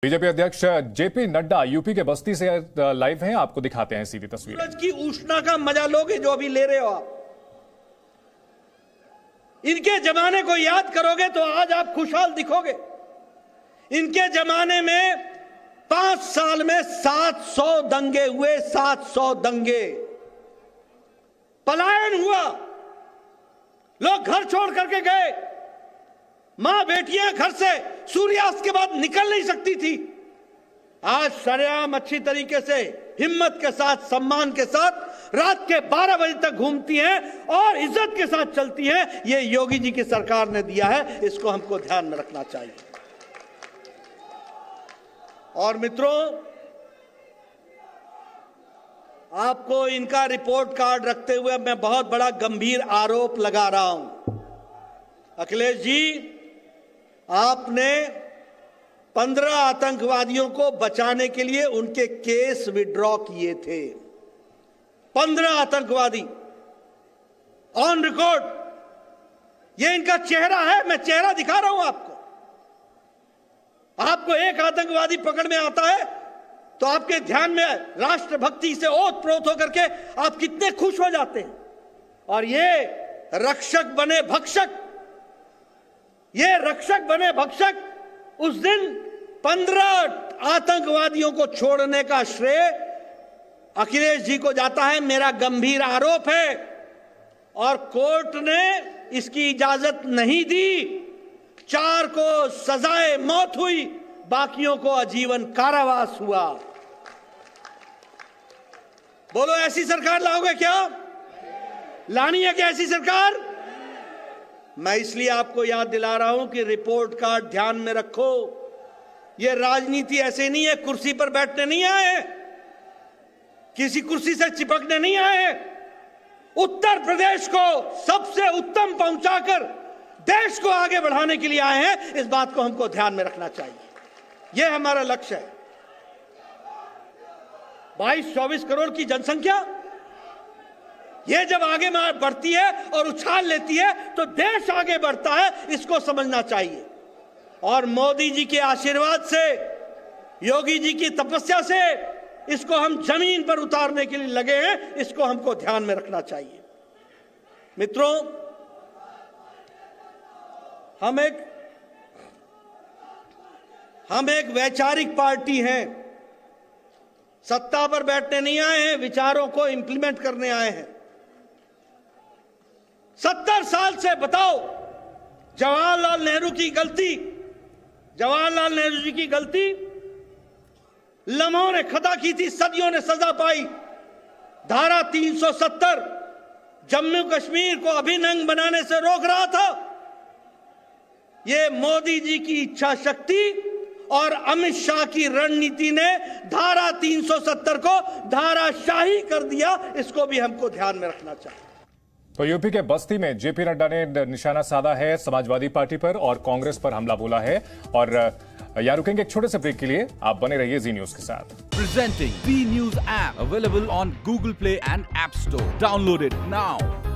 BJP अध्यक्ष JP Nadda UP के बस्ती से लाइव हैं, आपको दिखाते हैं सीधी तस्वीर। सूरज की उष्णा का मजा लोगे जो अभी ले रहे हो आप। इनके जमाने को याद करोगे तो आज आप खुशहाल दिखोगे। इनके जमाने में 5 साल में 700 दंगे हुए, 700 दंगे, पलायन हुआ, लोग घर छोड़ करके गए, मां बेटियां घर से सूर्यास्त के बाद निकल नहीं सकती थी। आज सरेआम अच्छी तरीके से, हिम्मत के साथ, सम्मान के साथ रात के 12 बजे तक घूमती हैं और इज्जत के साथ चलती हैं। ये योगी जी की सरकार ने दिया है, इसको हमको ध्यान में रखना चाहिए। और मित्रों, आपको इनका रिपोर्ट कार्ड रखते हुए मैं बहुत बड़ा गंभीर आरोप लगा रहा हूं। अखिलेश जी, आपने 15 आतंकवादियों को बचाने के लिए उनके केस विड्रॉ किए थे। 15 आतंकवादी ऑन रिकॉर्ड। ये इनका चेहरा है, मैं चेहरा दिखा रहा हूं आपको। आपको एक आतंकवादी पकड़ में आता है तो आपके ध्यान में राष्ट्रभक्ति से ओत-प्रोत होकर के आप कितने खुश हो जाते हैं। और ये रक्षक बने भक्षक, ये रक्षक बने भक्षक, उस दिन 15 आतंकवादियों को छोड़ने का श्रेय अखिलेश जी को जाता है। मेरा गंभीर आरोप है और कोर्ट ने इसकी इजाजत नहीं दी। 4 को सजाए मौत हुई, बाकियों को आजीवन कारावास हुआ। बोलो, ऐसी सरकार लाओगे क्या? लानी है क्या ऐसी सरकार? मैं इसलिए आपको याद दिला रहा हूं कि रिपोर्ट कार्ड ध्यान में रखो। यह राजनीति ऐसे नहीं है, कुर्सी पर बैठने नहीं आए, किसी कुर्सी से चिपकने नहीं आए। उत्तर प्रदेश को सबसे उत्तम पहुंचाकर देश को आगे बढ़ाने के लिए आए हैं। इस बात को हमको ध्यान में रखना चाहिए। यह हमारा लक्ष्य है। 22-24 करोड़ की जनसंख्या, ये जब आगे बढ़ती है और उछाल लेती है तो देश आगे बढ़ता है, इसको समझना चाहिए। और मोदी जी के आशीर्वाद से, योगी जी की तपस्या से इसको हम जमीन पर उतारने के लिए लगे हैं, इसको हमको ध्यान में रखना चाहिए। मित्रों, हम एक वैचारिक पार्टी हैं। सत्ता पर बैठने नहीं आए हैं, विचारों को इंप्लीमेंट करने आए हैं। 70 साल से बताओ, जवाहरलाल नेहरू की गलती, जवाहरलाल नेहरू जी की गलती, लम्हों ने खता की थी, सदियों ने सजा पाई। धारा 370 जम्मू कश्मीर को अभिन्न बनाने से रोक रहा था। ये मोदी जी की इच्छा शक्ति और अमित शाह की रणनीति ने धारा 370 को धाराशाही कर दिया। इसको भी हमको ध्यान में रखना चाहिए। तो यूपी के बस्ती में जेपी नड्डा ने निशाना साधा है समाजवादी पार्टी पर और कांग्रेस पर हमला बोला है। और यहाँ रुकेंगे एक छोटे से ब्रेक के लिए, आप बने रहिए जी न्यूज के साथ। Presenting Zee news app available on Google Play and App Store. Download it now.